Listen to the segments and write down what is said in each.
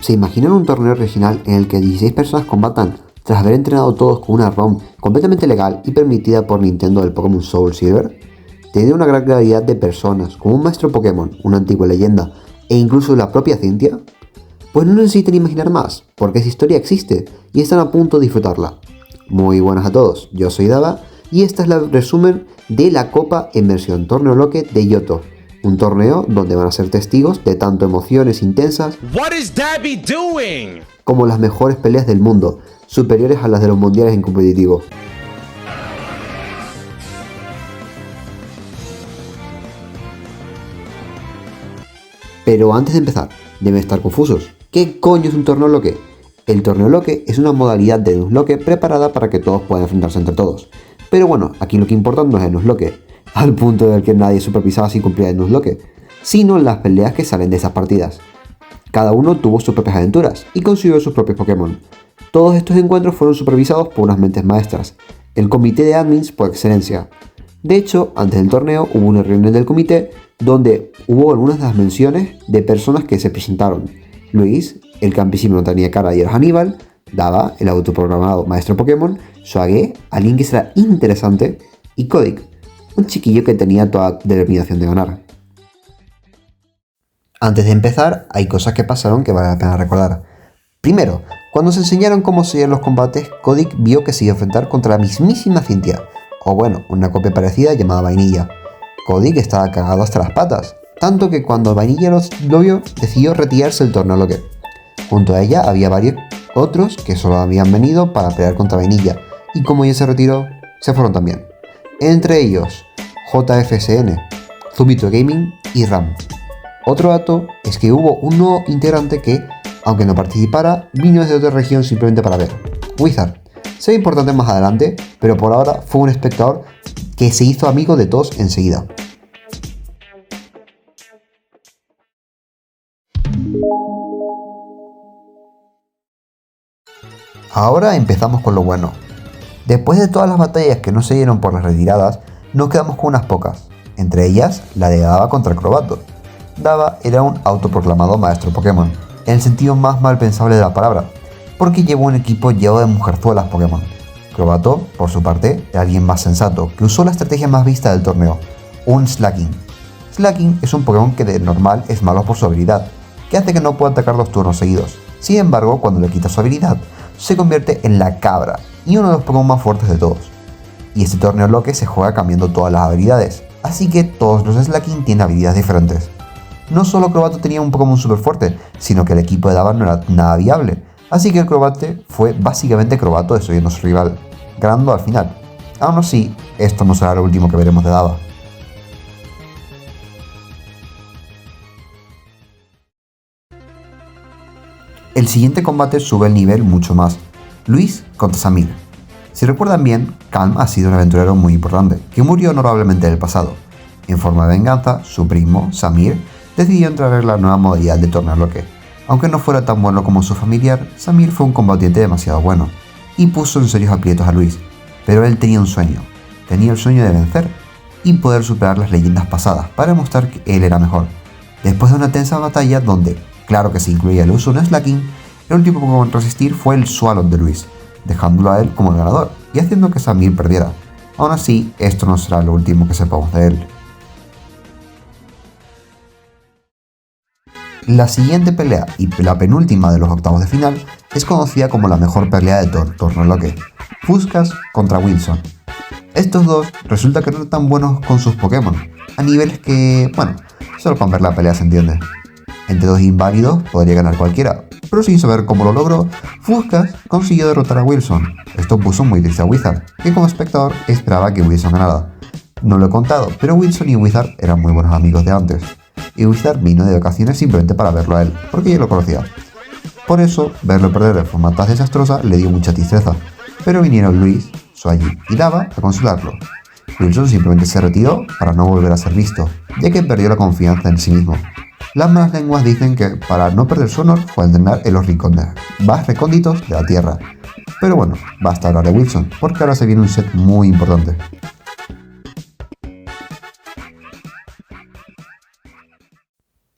¿Se imaginan un torneo regional en el que 16 personas combatan tras haber entrenado todos con una ROM completamente legal y permitida por Nintendo del Pokémon Soul Silver? Tener una gran cantidad de personas, como un maestro Pokémon, una antigua leyenda, e incluso la propia Cynthia? Pues no necesitan imaginar más, porque esa historia existe y están a punto de disfrutarla. Muy buenas a todos, yo soy Dava y esta es la resumen de la Copa en versión Torneo Loque de Yoto, un torneo donde van a ser testigos de tanto emociones intensas como las mejores peleas del mundo, superiores a las de los mundiales en competitivo. Pero antes de empezar, deben estar confusos. ¿Qué coño es un torneo loque? El torneo loque es una modalidad de Nuzlocke preparada para que todos puedan enfrentarse entre todos. Pero bueno, aquí lo que importa no es el Nuzlocke, al punto del que nadie supervisaba si cumplía el Nuzlocke, sino las peleas que salen de esas partidas. Cada uno tuvo sus propias aventuras y consiguió sus propios Pokémon. Todos estos encuentros fueron supervisados por unas mentes maestras, el comité de admins por excelencia. De hecho, antes del torneo hubo una reunión del comité donde hubo algunas de las menciones de personas que se presentaron. Luis, el campesino no tenía cara y era Hannibal, Dava, el autoprogramado maestro Pokémon, Swagé, alguien que será interesante, y Kodik, un chiquillo que tenía toda determinación de ganar. Antes de empezar, hay cosas que pasaron que vale la pena recordar. Primero, cuando se enseñaron cómo serían los combates, Kodik vio que se iba a enfrentar contra la mismísima Cynthia, o bueno, una copia parecida llamada Vainilla. Kodik estaba cagado hasta las patas, tanto que cuando Vainilla lo vio, decidió retirarse del torneo loque. Junto a ella había varios otros que solo habían venido para pelear contra Vainilla, y como ella se retiró, se fueron también. Entre ellos, JFSN, Zubito Gaming y RAM. Otro dato es que hubo un nuevo integrante que, aunque no participara, vino desde otra región simplemente para ver. Wizard. Será importante más adelante, pero por ahora fue un espectador que se hizo amigo de todos enseguida. Ahora empezamos con lo bueno. Después de todas las batallas que no se dieron por las retiradas, nos quedamos con unas pocas, entre ellas la de Dava contra Crobatto. Dava era un autoproclamado maestro Pokémon, en el sentido más mal pensable de la palabra, porque llevó un equipo lleno de mujerzuelas Pokémon. Crobatto, por su parte, era alguien más sensato, que usó la estrategia más vista del torneo, un Slaking. Slaking es un Pokémon que de normal es malo por su habilidad, que hace que no pueda atacar 2 turnos seguidos. Sin embargo, cuando le quita su habilidad, se convierte en la cabra, y uno de los Pokémon más fuertes de todos. Y este torneo loque se juega cambiando todas las habilidades, así que todos los Slaking tienen habilidades diferentes. No solo Crobatto tenía un Pokémon super fuerte, sino que el equipo de Dava no era nada viable, así que el combate fue básicamente Crobatto destruyendo a su rival, ganando al final. Aún así, esto no será lo último que veremos de Dava. El siguiente combate sube el nivel mucho más. Luis contra Samir. Si recuerdan bien, Calm ha sido un aventurero muy importante, que murió honorablemente en el pasado. En forma de venganza, su primo, Samir, decidió entrar en la nueva modalidad de torneo loque. Aunque no fuera tan bueno como su familiar, Samir fue un combatiente demasiado bueno, y puso en serios aprietos a Luis. Pero él tenía un sueño. Tenía el sueño de vencer, y poder superar las leyendas pasadas, para demostrar que él era mejor. Después de una tensa batalla donde, claro que se incluía el uso de un Slaking, el último Pokémon en resistir fue el Swalot de Luis, dejándolo a él como el ganador, y haciendo que Samir perdiera. Aún así, esto no será lo último que sepamos de él. La siguiente pelea, y la penúltima de los octavos de final, es conocida como la mejor pelea de torneo loque, Fuskas contra Wilson. Estos dos resulta que no eran tan buenos con sus Pokémon, a niveles que, bueno, solo con ver la pelea se entiende. Entre dos inválidos podría ganar cualquiera, pero sin saber cómo lo logró, Fuskas consiguió derrotar a Wilson. Esto puso muy triste a Wizard, que como espectador esperaba que Wilson ganara. No lo he contado, pero Wilson y Wizard eran muy buenos amigos de antes, y Wizard vino de vacaciones simplemente para verlo a él, porque ya lo conocía. Por eso, verlo perder de forma tan desastrosa le dio mucha tristeza, pero vinieron Luis, Swaggy y Dava a consolarlo. Wilson simplemente se retiró para no volver a ser visto, ya que perdió la confianza en sí mismo. Las malas lenguas dicen que para no perder su honor fue a entrenar en los rincones más recónditos de la Tierra. Pero bueno, basta hablar de Wilson, porque ahora se viene un set muy importante.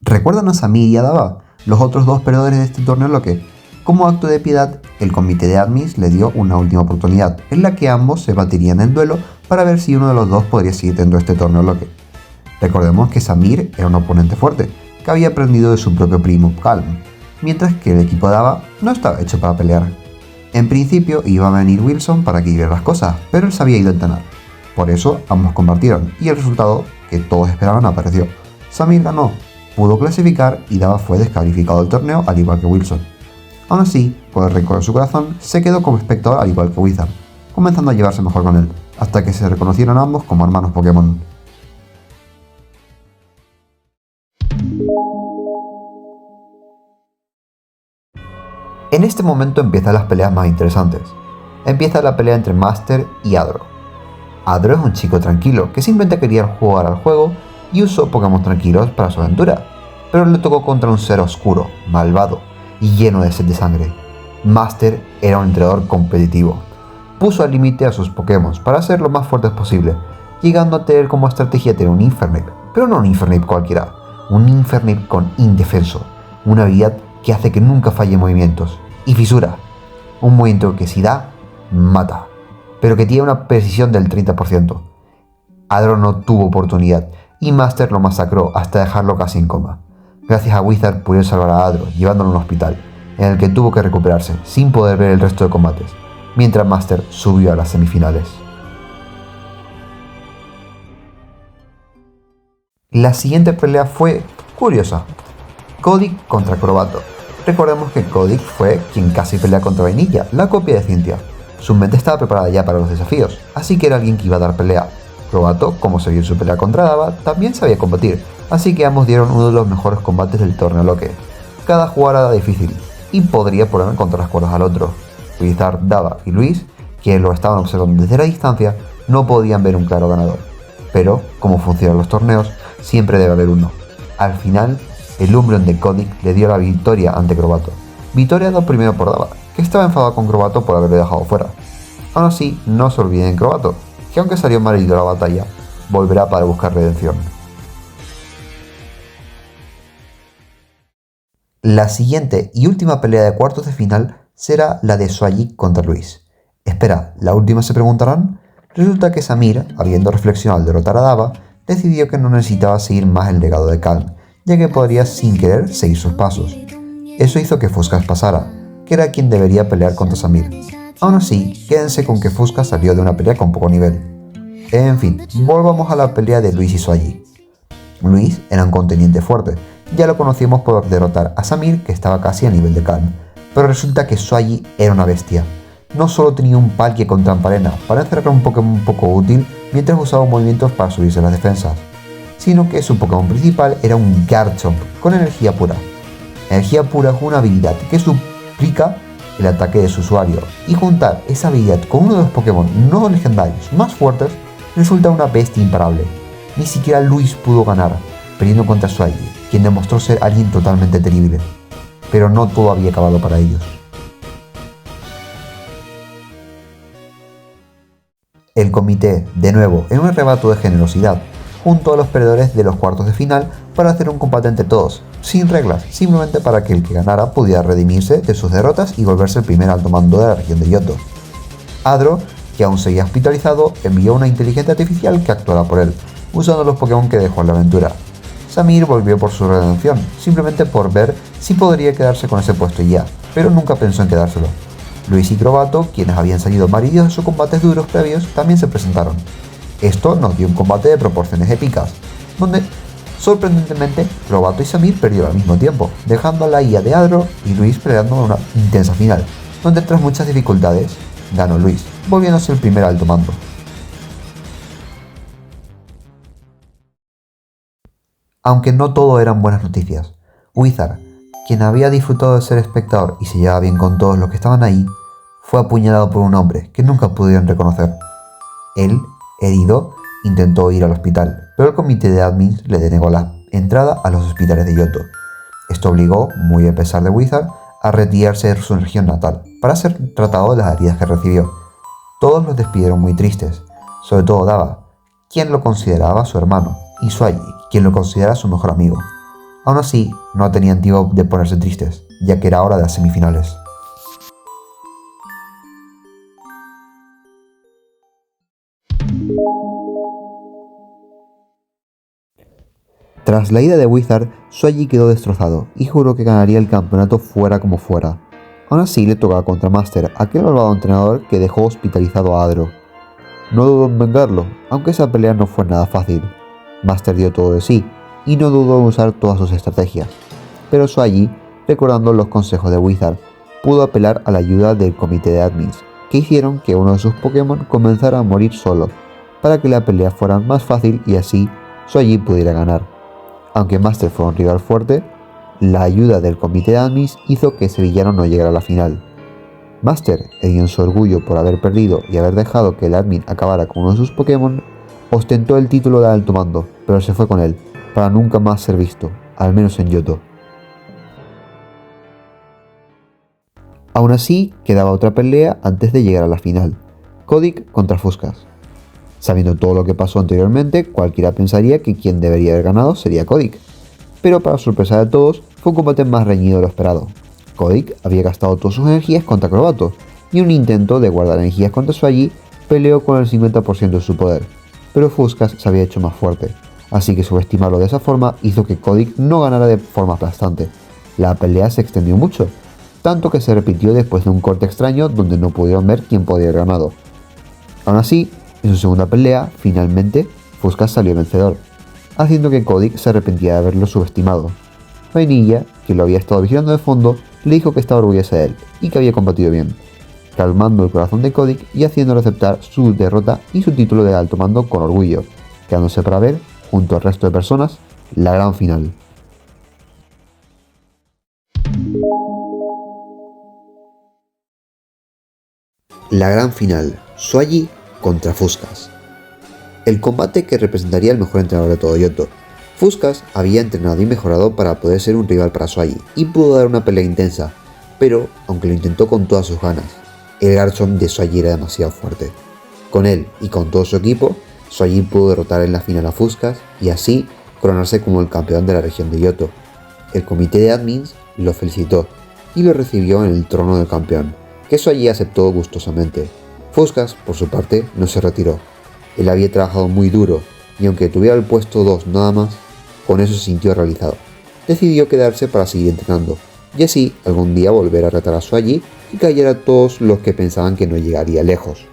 ¿Recuerdan a Samir y a Dava? los otros dos perdedores de este torneo loque. Como acto de piedad, el comité de admins le dio una última oportunidad, en la que ambos se batirían en duelo para ver si uno de los dos podría seguir dentro de este torneo loque. Recordemos que Samir era un oponente fuerte, que había aprendido de su propio primo Calm, mientras que el equipo de Ava no estaba hecho para pelear. En principio iba a venir Wilson para equilibrar las cosas, pero él se había ido a entrenar. Por eso ambos compartieron y el resultado que todos esperaban apareció. Samir ganó, pudo clasificar y Dava fue descalificado del torneo al igual que Wilson. Aún así, por el rencor de su corazón, se quedó como espectador al igual que Wizard, comenzando a llevarse mejor con él, hasta que se reconocieron ambos como hermanos Pokémon. En este momento empiezan las peleas más interesantes. Empieza la pelea entre Master y Adro. Adro es un chico tranquilo que simplemente quería jugar al juego y usó Pokémon tranquilos para su aventura, pero le tocó contra un ser oscuro, malvado y lleno de sed de sangre. Master era un entrenador competitivo. Puso al límite a sus Pokémon para ser lo más fuertes posible, llegando a tener como estrategia tener un Infernape, pero no un Infernape cualquiera, un Infernape con Indefenso, una habilidad que hace que nunca falle movimientos, y Fisura, un movimiento que si da, mata, pero que tiene una precisión del 30%. Adro no tuvo oportunidad y Master lo masacró hasta dejarlo casi en coma. Gracias a Wizard pudieron salvar a Adro llevándolo a un hospital, en el que tuvo que recuperarse sin poder ver el resto de combates, mientras Master subió a las semifinales. La siguiente pelea fue curiosa. Codic contra Crobatto. Recordemos que Codic fue quien casi pelea contra Vainilla, la copia de Cynthia. Su mente estaba preparada ya para los desafíos, así que era alguien que iba a dar pelea. Crobatto, como se vio en su pelea contra Dava, también sabía combatir, así que ambos dieron uno de los mejores combates del torneo loque. Cada jugada era difícil, y podría poner contra las cuerdas al otro. Wizard, Dava y Luis, quienes lo estaban observando desde la distancia, no podían ver un claro ganador. Pero, como funcionan los torneos, siempre debe haber uno. Al final, el Umbreon de Codic le dio la victoria ante Crobatto. Victoria dado primero por Dava, que estaba enfadado con Crobatto por haberle dejado fuera. Aún así, no se olviden de Crobatto, que aunque salió mal herido la batalla, volverá para buscar redención. La siguiente y última pelea de cuartos de final será la de Swaggy contra Luis. Espera, ¿la última se preguntarán? Resulta que Samir, habiendo reflexionado al derrotar a Dava, decidió que no necesitaba seguir más el legado de Calm, ya que podría sin querer seguir sus pasos. Eso hizo que Fuskas pasara, que era quien debería pelear contra Samir. Aún así, quédense con que Fuskas salió de una pelea con poco nivel. En fin, volvamos a la pelea de Luis y Swaggy. Luis era un contendiente fuerte, ya lo conocíamos por derrotar a Samir, que estaba casi a nivel de Calm, pero resulta que Swaggy era una bestia. No solo tenía un Palkia con trampa arena para encerrar un Pokémon poco útil mientras usaba movimientos para subirse las defensas, sino que su Pokémon principal era un Garchomp con energía pura. Energía pura es una habilidad que suplica el ataque de su usuario, y juntar esa habilidad con uno de los Pokémon no legendarios más fuertes resulta una bestia imparable. Ni siquiera Luis pudo ganar, perdiendo contra Swaggy, quien demostró ser alguien totalmente terrible. Pero no todo había acabado para ellos. El comité, de nuevo, en un arrebato de generosidad, junto a los perdedores de los cuartos de final para hacer un combate entre todos, sin reglas, simplemente para que el que ganara pudiera redimirse de sus derrotas y volverse el primer alto mando de la región de Johto. Adro, que aún seguía hospitalizado, envió una inteligencia artificial que actuara por él, usando los Pokémon que dejó en la aventura. Samir volvió por su redención, simplemente por ver si podría quedarse con ese puesto y ya, pero nunca pensó en quedárselo. Luis y Crobatto, quienes habían salido mal heridos de sus combates duros previos, también se presentaron. Esto nos dio un combate de proporciones épicas, donde, sorprendentemente, Crobatto y Samir perdieron al mismo tiempo, dejando a la IA de Adro y Luis peleando en una intensa final, donde tras muchas dificultades, ganó Luis, volviéndose el primer alto mando. Aunque no todo eran buenas noticias, Wizard, quien había disfrutado de ser espectador y se llevaba bien con todos los que estaban ahí, fue apuñalado por un hombre que nunca pudieron reconocer. Él, herido, intentó ir al hospital, pero el comité de admins le denegó la entrada a los hospitales de Johto. Esto obligó, muy a pesar de Wizard, a retirarse de su región natal, para ser tratado de las heridas que recibió. Todos los despidieron muy tristes, sobre todo Dava, quien lo consideraba su hermano, y Swaggy, quien lo considera su mejor amigo. Aún así, no tenían tiempo de ponerse tristes, ya que era hora de las semifinales. Tras la ida de Wizard, Swaji quedó destrozado y juró que ganaría el campeonato fuera como fuera. Aún así le tocaba contra Master, aquel malvado entrenador que dejó hospitalizado a Adro. No dudó en vengarlo, aunque esa pelea no fue nada fácil. Master dio todo de sí, y no dudó en usar todas sus estrategias. Pero Swaji, recordando los consejos de Wizard, pudo apelar a la ayuda del comité de admins, que hicieron que uno de sus Pokémon comenzara a morir solo, para que la pelea fuera más fácil y así Swaji pudiera ganar. Aunque Master fue un rival fuerte, la ayuda del comité de admins hizo que ese villano no llegara a la final. Master, en su orgullo por haber perdido y haber dejado que el admin acabara con uno de sus Pokémon, ostentó el título de alto mando, pero se fue con él, para nunca más ser visto, al menos en Johto. Aún así, quedaba otra pelea antes de llegar a la final, Codic contra Fuskas. Sabiendo todo lo que pasó anteriormente, cualquiera pensaría que quien debería haber ganado sería Codic, pero para sorpresa de todos, fue un combate más reñido de lo esperado. Codic había gastado todas sus energías contra Crobatto, y un intento de guardar energías contra Swaji peleó con el 50% de su poder, pero Fuskas se había hecho más fuerte, así que subestimarlo de esa forma hizo que Codic no ganara de forma aplastante. La pelea se extendió mucho, tanto que se repitió después de un corte extraño donde no pudieron ver quién podía haber ganado. Aún así, en su segunda pelea, finalmente, Fuskas salió vencedor, haciendo que Codic se arrepentía de haberlo subestimado. Vainilla, que lo había estado vigilando de fondo, le dijo que estaba orgullosa de él y que había combatido bien, calmando el corazón de Codic y haciéndole aceptar su derrota y su título de alto mando con orgullo, quedándose para ver, junto al resto de personas, la gran final. La gran final, Swaji contra Fuskas. El combate que representaría el mejor entrenador de todo Johto. Fuskas había entrenado y mejorado para poder ser un rival para Swaji y pudo dar una pelea intensa, pero aunque lo intentó con todas sus ganas, el Garchomp de Swaji era demasiado fuerte. Con él y con todo su equipo, Swaji pudo derrotar en la final a Fuskas y así coronarse como el campeón de la región de Johto. El comité de admins lo felicitó y lo recibió en el trono del campeón, que Swaji aceptó gustosamente. Fuskas, por su parte, no se retiró. Él había trabajado muy duro y aunque tuviera el puesto 2 nada más, con eso se sintió realizado. Decidió quedarse para seguir entrenando y así algún día volver a retar a Swaji y callar a todos los que pensaban que no llegaría lejos.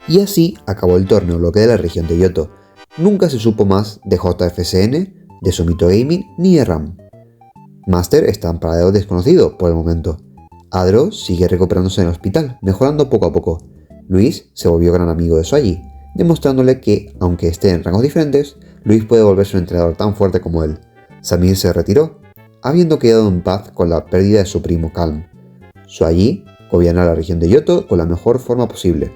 Y así acabó el torneo bloque de la región de Johto. Nunca se supo más de JFSN, de Sumito Gaming ni de RAM. Master está en paradero desconocido por el momento. Adro sigue recuperándose en el hospital, mejorando poco a poco. Luis se volvió gran amigo de Swaji, demostrándole que, aunque estén en rangos diferentes, Luis puede volverse un entrenador tan fuerte como él. Samir se retiró, habiendo quedado en paz con la pérdida de su primo Calm. Swaji gobierna la región de Johto con la mejor forma posible.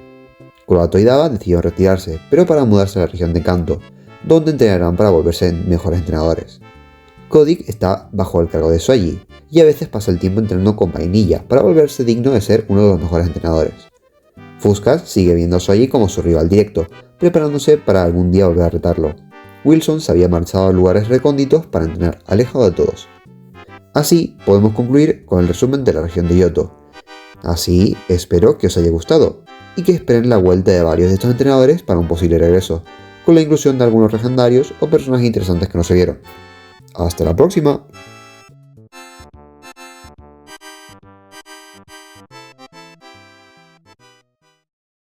Crobatto y Dava decidieron retirarse, pero para mudarse a la región de Kanto, donde entrenarán para volverse mejores entrenadores. Codic está bajo el cargo de Swaji, y a veces pasa el tiempo entrenando con Vainilla para volverse digno de ser uno de los mejores entrenadores. Fuskas sigue viendo a Swaji como su rival directo, preparándose para algún día volver a retarlo. Wilson se había marchado a lugares recónditos para entrenar alejado de todos. Así podemos concluir con el resumen de la región de Johto. Así espero que os haya gustado y que esperen la vuelta de varios de estos entrenadores para un posible regreso, con la inclusión de algunos legendarios o personajes interesantes que no se vieron. ¡Hasta la próxima!